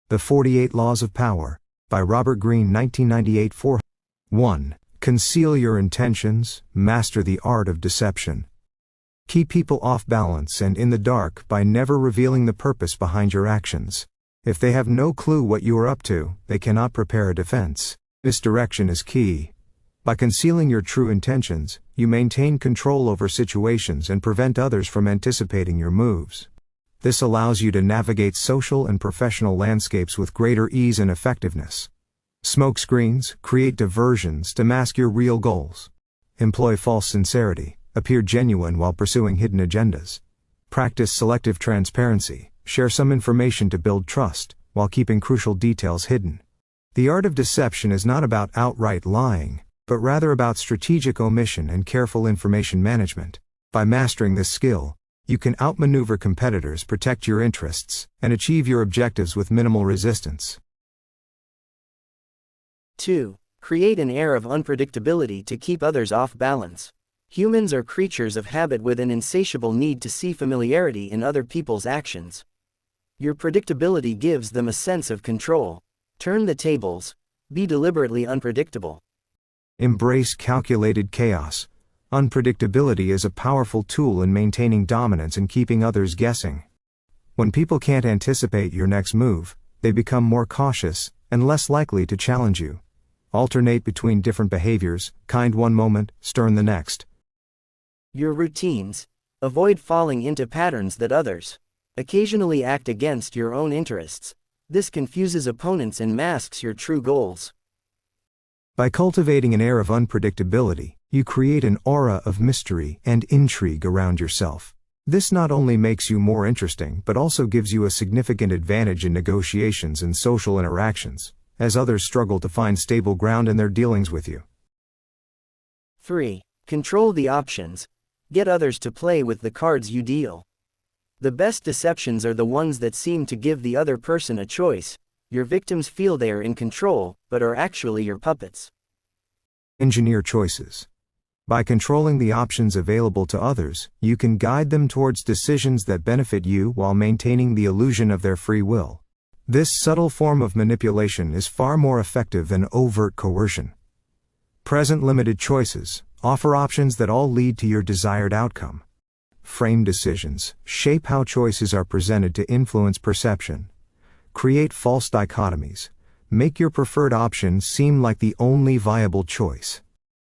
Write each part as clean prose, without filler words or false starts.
The 48 Laws of Power, by Robert Greene 1998. 1. Conceal your intentions, master the art of deception. Keep people off balance and in the dark by never revealing the purpose behind your actions. If they have no clue what you are up to, they cannot prepare a defense. Misdirection is key. By concealing your true intentions, you maintain control over situations and prevent others from anticipating your moves. This allows you to navigate social and professional landscapes with greater ease and effectiveness. Smokescreens create diversions to mask your real goals. Employ false sincerity. Appear genuine while pursuing hidden agendas. Practice selective transparency. Share some information to build trust, while keeping crucial details hidden. The art of deception is not about outright lying, but rather about strategic omission and careful information management. By mastering this skill, you can outmaneuver competitors, protect your interests, and achieve your objectives with minimal resistance. 2. Create an air of unpredictability to keep others off balance. Humans are creatures of habit with an insatiable need to see familiarity in other people's actions. Your predictability gives them a sense of control. Turn the tables. Be deliberately unpredictable. Embrace calculated chaos. Unpredictability is a powerful tool in maintaining dominance and keeping others guessing. When people can't anticipate your next move, they become more cautious and less likely to challenge you. Alternate between different behaviors, kind one moment, stern the next. Your routines. Avoid falling into patterns that others occasionally act against your own interests. This confuses opponents and masks your true goals. By cultivating an air of unpredictability, you create an aura of mystery and intrigue around yourself. This not only makes you more interesting but also gives you a significant advantage in negotiations and social interactions, as others struggle to find stable ground in their dealings with you. 3. Control the options. Get others to play with the cards you deal. The best deceptions are the ones that seem to give the other person a choice. Your victims feel they are in control, but are actually your puppets. Engineer choices. By controlling the options available to others, you can guide them towards decisions that benefit you while maintaining the illusion of their free will. This subtle form of manipulation is far more effective than overt coercion. Present limited choices. Offer options that all lead to your desired outcome. Frame decisions. Shape how choices are presented to influence perception. Create false dichotomies. Make your preferred option seem like the only viable choice.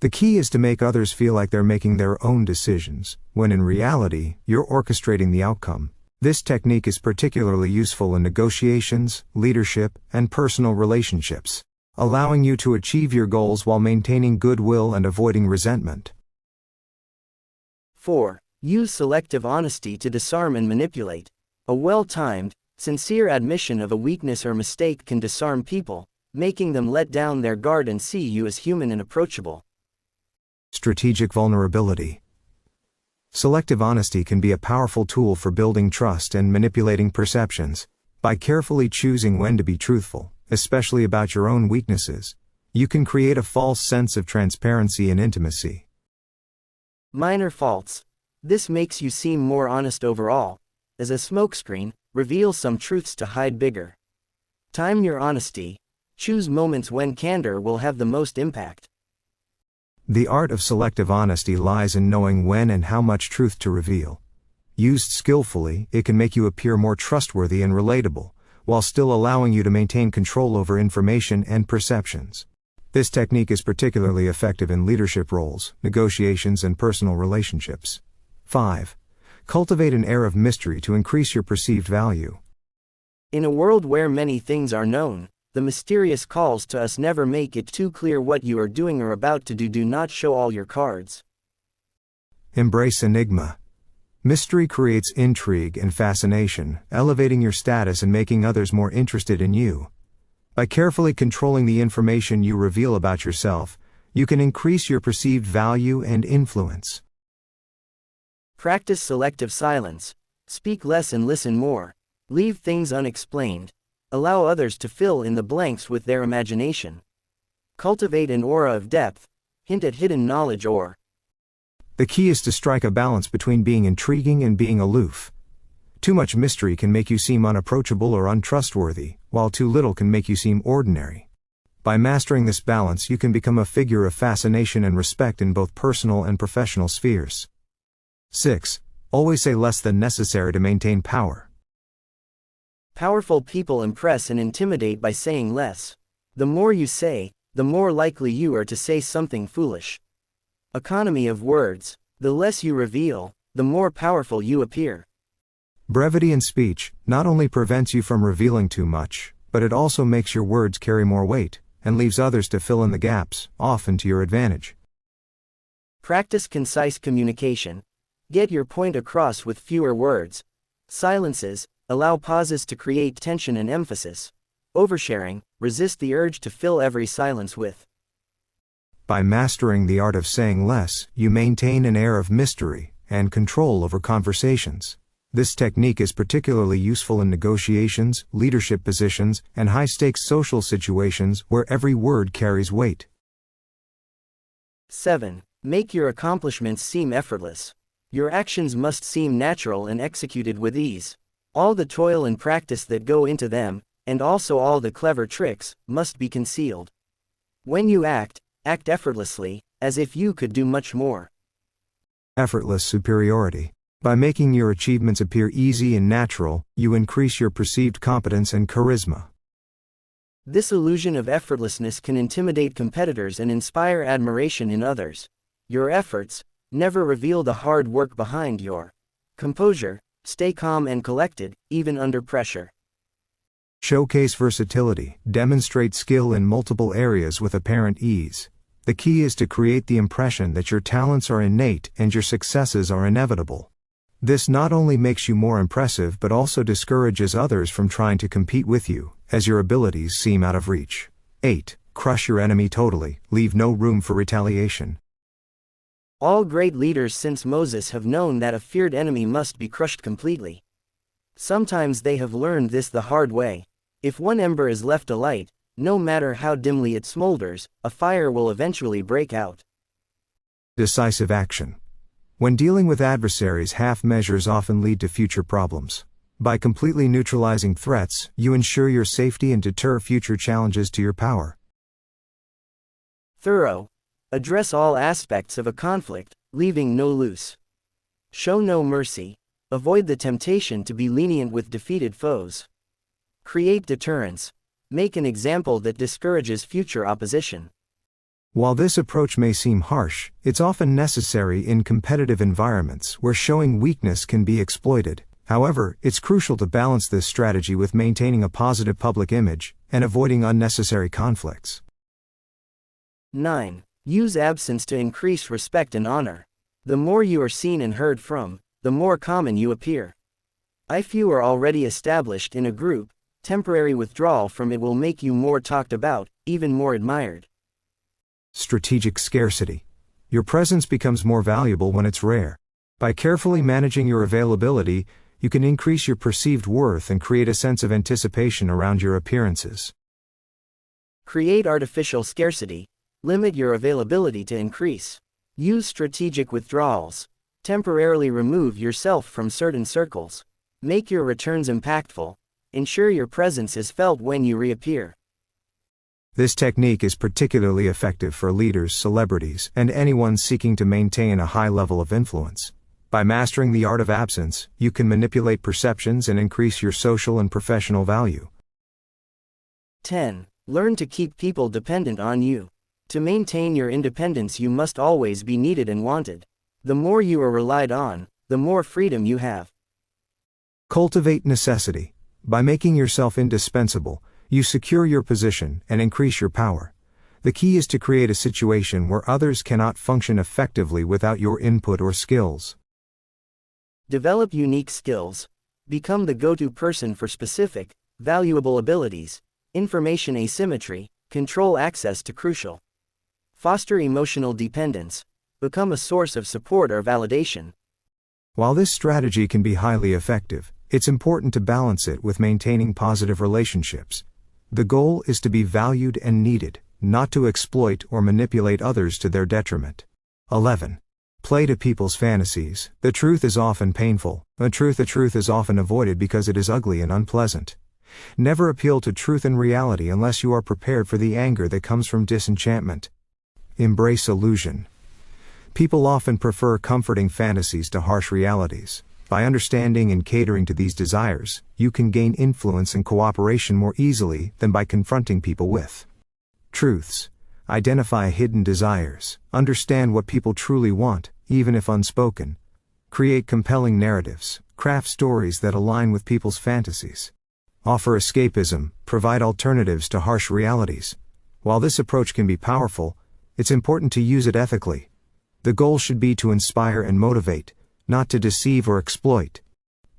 The key is to make others feel like they're making their own decisions, when in reality, you're orchestrating the outcome. This technique is particularly useful in negotiations, leadership, and personal relationships, allowing you to achieve your goals while maintaining goodwill and avoiding resentment. 4. Use selective honesty to disarm and manipulate. A well-timed, sincere admission of a weakness or mistake can disarm people, making them let down their guard and see you as human and approachable. Strategic vulnerability. Selective honesty can be a powerful tool for building trust and manipulating perceptions. By carefully choosing when to be truthful, especially about your own weaknesses, you can create a false sense of transparency and intimacy. Minor faults. This makes you seem more honest overall. As a smokescreen, reveal some truths to hide bigger. Time your honesty. Choose moments when candor will have the most impact. The art of selective honesty lies in knowing when and how much truth to reveal. Used skillfully, it can make you appear more trustworthy and relatable, while still allowing you to maintain control over information and perceptions. This technique is particularly effective in leadership roles, negotiations, and personal relationships. 5. Cultivate an air of mystery to increase your perceived value. In a world where many things are known, the mysterious calls to us never make it too clear what you are doing or about to do. Do not show all your cards. Embrace enigma. Mystery creates intrigue and fascination, elevating your status and making others more interested in you. By carefully controlling the information you reveal about yourself, you can increase your perceived value and influence. Practice selective silence. Speak less and listen more. Leave things unexplained. Allow others to fill in the blanks with their imagination. Cultivate an aura of depth. Hint at hidden knowledge or. The key is to strike a balance between being intriguing and being aloof. Too much mystery can make you seem unapproachable or untrustworthy, while too little can make you seem ordinary. By mastering this balance, you can become a figure of fascination and respect in both personal and professional spheres. 6. Always say less than necessary to maintain power. Powerful people impress and intimidate by saying less. The more you say, the more likely you are to say something foolish. Economy of words. The less you reveal, the more powerful you appear. Brevity in speech not only prevents you from revealing too much, but it also makes your words carry more weight, and leaves others to fill in the gaps, often to your advantage. Practice concise communication. Get your point across with fewer words. Silences, allow pauses to create tension and emphasis. Oversharing, resist the urge to fill every silence with. By mastering the art of saying less, you maintain an air of mystery and control over conversations. This technique is particularly useful in negotiations, leadership positions, and high-stakes social situations where every word carries weight. 7. Make your accomplishments seem effortless. Your actions must seem natural and executed with ease. All the toil and practice that go into them, and also all the clever tricks, must be concealed. When you act effortlessly, as if you could do much more. Effortless superiority. By making your achievements appear easy and natural, you increase your perceived competence and charisma. This illusion of effortlessness can intimidate competitors and inspire admiration in others. Your efforts never reveal the hard work behind your composure. Stay calm and collected, even under pressure. Showcase versatility. Demonstrate skill in multiple areas with apparent ease. The key is to create the impression that your talents are innate and your successes are inevitable. This not only makes you more impressive but also discourages others from trying to compete with you, as your abilities seem out of reach. 8. Crush your enemy totally, leave no room for retaliation. All great leaders since Moses have known that a feared enemy must be crushed completely. Sometimes they have learned this the hard way. If one ember is left alight, no matter how dimly it smolders, a fire will eventually break out. Decisive action. When dealing with adversaries, half measures often lead to future problems. By completely neutralizing threats, you ensure your safety and deter future challenges to your power. Thorough. Address all aspects of a conflict, leaving no loose. Show no mercy. Avoid the temptation to be lenient with defeated foes. Create deterrence. Make an example that discourages future opposition. While this approach may seem harsh, it's often necessary in competitive environments where showing weakness can be exploited. However, it's crucial to balance this strategy with maintaining a positive public image and avoiding unnecessary conflicts. 9. Use absence to increase respect and honor. The more you are seen and heard from, the more common you appear. If you are already established in a group, temporary withdrawal from it will make you more talked about, even more admired. Strategic scarcity. Your presence becomes more valuable when it's rare. By carefully managing your availability, you can increase your perceived worth and create a sense of anticipation around your appearances. Create artificial scarcity. Limit your availability to increase. Use strategic withdrawals. Temporarily remove yourself from certain circles. Make your returns impactful. Ensure your presence is felt when you reappear. This technique is particularly effective for leaders, celebrities, and anyone seeking to maintain a high level of influence. By mastering the art of absence, you can manipulate perceptions and increase your social and professional value. 10. Learn to keep people dependent on you. To maintain your independence, you must always be needed and wanted. The more you are relied on, the more freedom you have. Cultivate necessity. By making yourself indispensable, you secure your position and increase your power. The key is to create a situation where others cannot function effectively without your input or skills. Develop unique skills. Become the go-to person for specific, valuable abilities. Information asymmetry. Control access to crucial. Foster emotional dependence. Become a source of support or validation. While this strategy can be highly effective, it's important to balance it with maintaining positive relationships. The goal is to be valued and needed, not to exploit or manipulate others to their detriment. 11. Play to people's fantasies. The truth is often painful. The truth is often avoided because it is ugly and unpleasant. Never appeal to truth and reality unless you are prepared for the anger that comes from disenchantment. Embrace illusion. People often prefer comforting fantasies to harsh realities. By understanding and catering to these desires, you can gain influence and cooperation more easily than by confronting people with truths. Identify hidden desires. Understand what people truly want, even if unspoken. Create compelling narratives. Craft stories that align with people's fantasies. Offer escapism. Provide alternatives to harsh realities. While this approach can be powerful, it's important to use it ethically. The goal should be to inspire and motivate, not to deceive or exploit.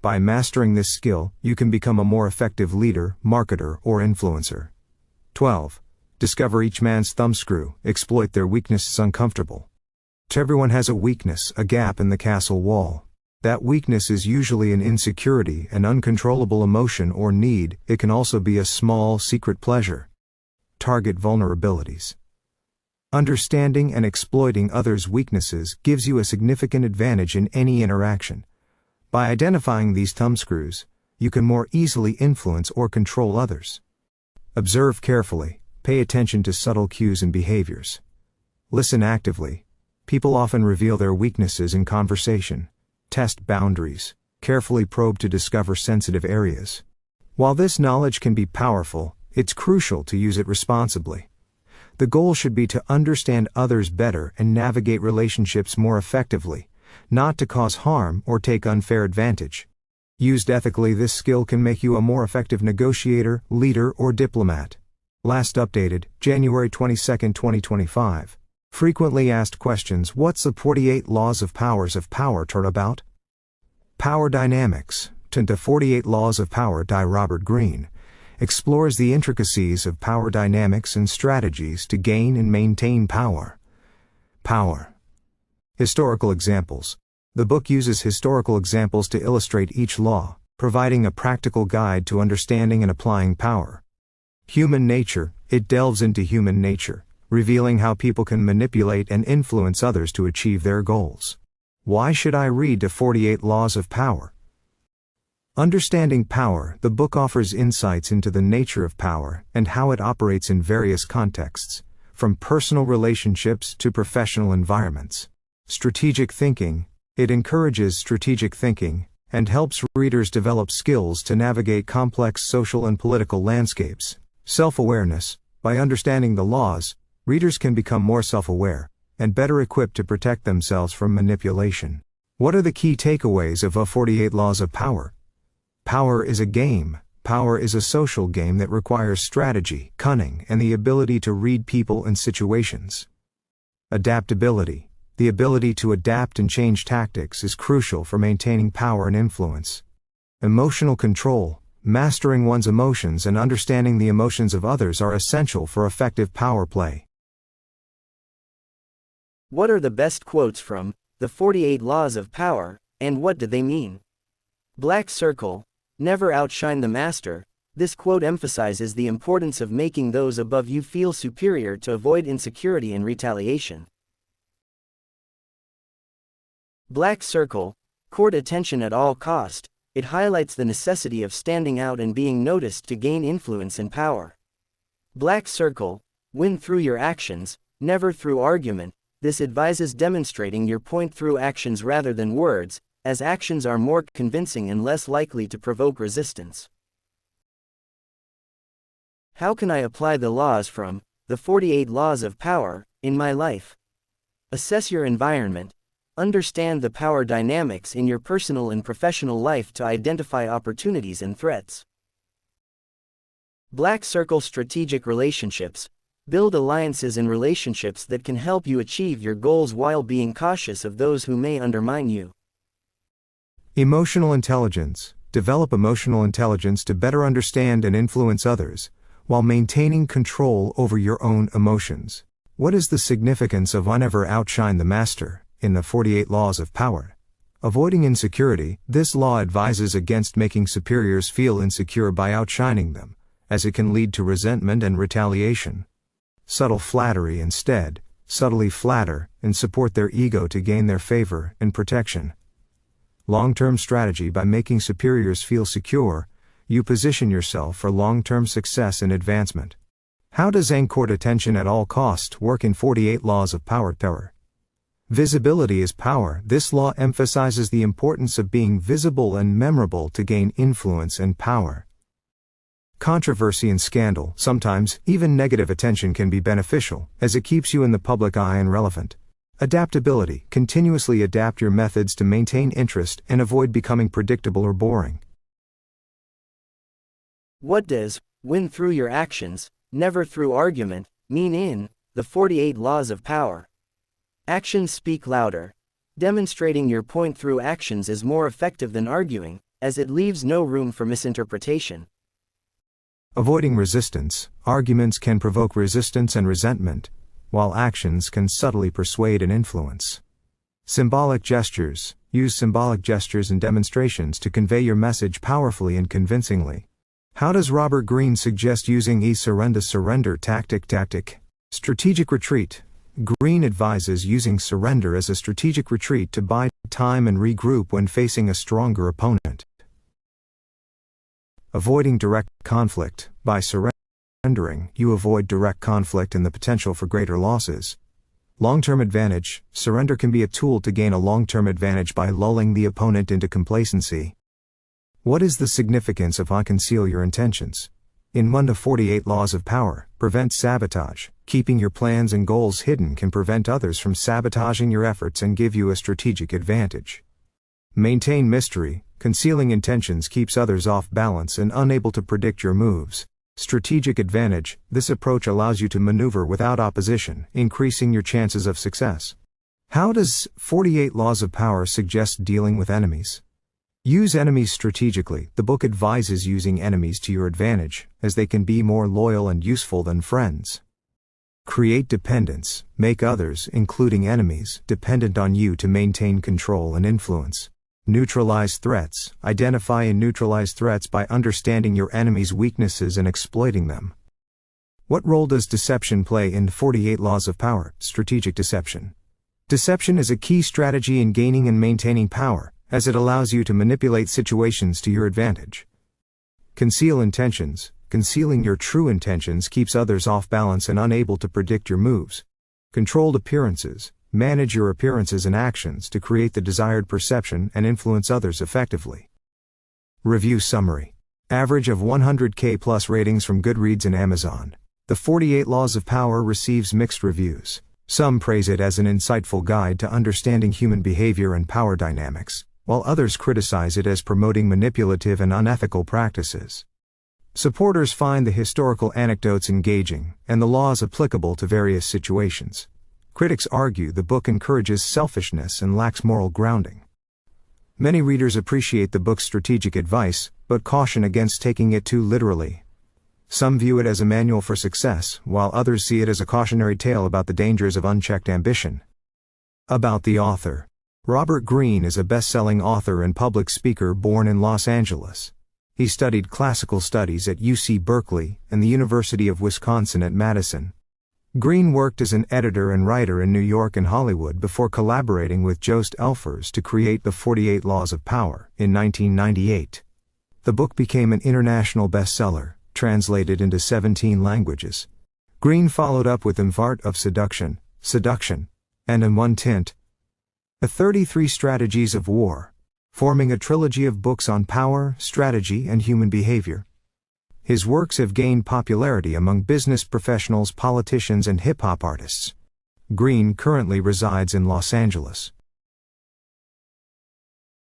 By mastering this skill, you can become a more effective leader, marketer, or influencer. 12. Discover each man's thumbscrew. Exploit their weaknesses uncomfortable. Everyone has a weakness, a gap in the castle wall. That weakness is usually an insecurity, an uncontrollable emotion or need. It can also be a small, secret pleasure. Target vulnerabilities. Understanding and exploiting others' weaknesses gives you a significant advantage in any interaction. By identifying these thumbscrews, you can more easily influence or control others. Observe carefully. Pay attention to subtle cues and behaviors. Listen actively. People often reveal their weaknesses in conversation. Test boundaries. Carefully probe to discover sensitive areas. While this knowledge can be powerful, it's crucial to use it responsibly. The goal should be to understand others better and navigate relationships more effectively, not to cause harm or take unfair advantage. Used ethically, this skill can make you a more effective negotiator, leader, or diplomat. Last updated, January 22, 2025. Frequently asked questions. What's the 48 Laws of Power about? Power Dynamics, to 48 Laws of Power by Robert Greene, explores the intricacies of power dynamics and strategies to gain and maintain power. Power. Historical examples. The book uses historical examples to illustrate each law, providing a practical guide to understanding and applying power. Human nature. It delves into human nature, revealing how people can manipulate and influence others to achieve their goals. Why should I read the 48 Laws of Power? Understanding power. The book offers insights into the nature of power and how it operates in various contexts, from personal relationships to professional environments. Strategic thinking. It encourages strategic thinking and helps readers develop skills to navigate complex social and political landscapes. Self-awareness. By understanding the laws, readers can become more self-aware and better equipped to protect themselves from manipulation. What are the key takeaways of the 48 Laws of Power? Power is a game. Power is a social game that requires strategy, cunning, and the ability to read people and situations. Adaptability. The ability to adapt and change tactics is crucial for maintaining power and influence. Emotional control. Mastering one's emotions and understanding the emotions of others are essential for effective power play. What are the best quotes from the 48 Laws of Power, and what do they mean? Black circle. Never outshine the master. This quote emphasizes the importance of making those above you feel superior to avoid insecurity and retaliation. Black circle. Court attention at all cost. It highlights the necessity of standing out and being noticed to gain influence and power. Black circle. Win through your actions, never through argument. This advises demonstrating your point through actions rather than words, as actions are more convincing and less likely to provoke resistance. How can I apply the laws from the 48 Laws of Power in my life? Assess your environment. Understand the power dynamics in your personal and professional life to identify opportunities and threats. Black circle. Strategic relationships. Build alliances and relationships that can help you achieve your goals while being cautious of those who may undermine you. Emotional intelligence. Develop emotional intelligence to better understand and influence others, while maintaining control over your own emotions. What is the significance of never outshine the master in the 48 Laws of Power? Avoiding insecurity. This law advises against making superiors feel insecure by outshining them, as it can lead to resentment and retaliation. Subtle flattery. Instead, subtly flatter and support their ego to gain their favor and protection. Long-term strategy. By making superiors feel secure, you position yourself for long-term success and advancement. How does anchored attention at all costs work in 48 Laws of Power? Visibility is power. This law emphasizes the importance of being visible and memorable to gain influence and power. Controversy and scandal. Sometimes, even negative attention can be beneficial, as it keeps you in the public eye and relevant. Adaptability. Continuously adapt your methods to maintain interest and avoid becoming predictable or boring. What does win through your actions, never through argument, mean in the 48 Laws of Power? Actions speak louder. Demonstrating your point through actions is more effective than arguing, as it leaves no room for misinterpretation. Avoiding resistance. Arguments can provoke resistance and resentment, while actions can subtly persuade and influence. Symbolic gestures. Use symbolic gestures and demonstrations to convey your message powerfully and convincingly. How does Robert Greene suggest using a surrender tactic? Strategic retreat. Greene advises using surrender as a strategic retreat to buy time and regroup when facing a stronger opponent. Avoiding direct conflict. By surrendering, you avoid direct conflict and the potential for greater losses. Long-term advantage. Surrender can be a tool to gain a long-term advantage by lulling the opponent into complacency. What is the significance of conceal your intentions? In 1 to 48 Laws of Power, prevent sabotage. Keeping your plans and goals hidden can prevent others from sabotaging your efforts and give you a strategic advantage. Maintain mystery. Concealing intentions keeps others off balance and unable to predict your moves. Strategic advantage. This approach allows you to maneuver without opposition, increasing your chances of success. How does 48 Laws of Power suggest dealing with enemies? Use enemies strategically. The book advises using enemies to your advantage, as they can be more loyal and useful than friends. Create dependence. Make others, including enemies, dependent on you to maintain control and influence. Neutralize threats. Identify and neutralize threats by understanding your enemy's weaknesses and exploiting them. What role does deception play in 48 Laws of Power? Strategic deception. Deception is a key strategy in gaining and maintaining power, as it allows you to manipulate situations to your advantage. Conceal intentions. Concealing your true intentions keeps others off balance and unable to predict your moves. Controlled appearances. Manage your appearances and actions to create the desired perception and influence others effectively. Review summary. Average of 100K plus ratings from Goodreads and Amazon. The 48 Laws of Power receives mixed reviews. Some praise it as an insightful guide to understanding human behavior and power dynamics, while others criticize it as promoting manipulative and unethical practices. Supporters find the historical anecdotes engaging, and the laws applicable to various situations. Critics argue the book encourages selfishness and lacks moral grounding. Many readers appreciate the book's strategic advice, but caution against taking it too literally. Some view it as a manual for success, while others see it as a cautionary tale about the dangers of unchecked ambition. About the author. Robert Greene is a best-selling author and public speaker born in Los Angeles. He studied classical studies at UC Berkeley and the University of Wisconsin at Madison. Greene worked as an editor and writer in New York and Hollywood before collaborating with Joost Elfers to create the 48 Laws of Power in 1998. The book became an international bestseller, translated into 17 languages. Greene followed up with The Art of Seduction, and In One Tint, the 33 Strategies of War, forming a trilogy of books on power, strategy, and human behavior. His works have gained popularity among business professionals, politicians, and hip-hop artists. Greene currently resides in Los Angeles.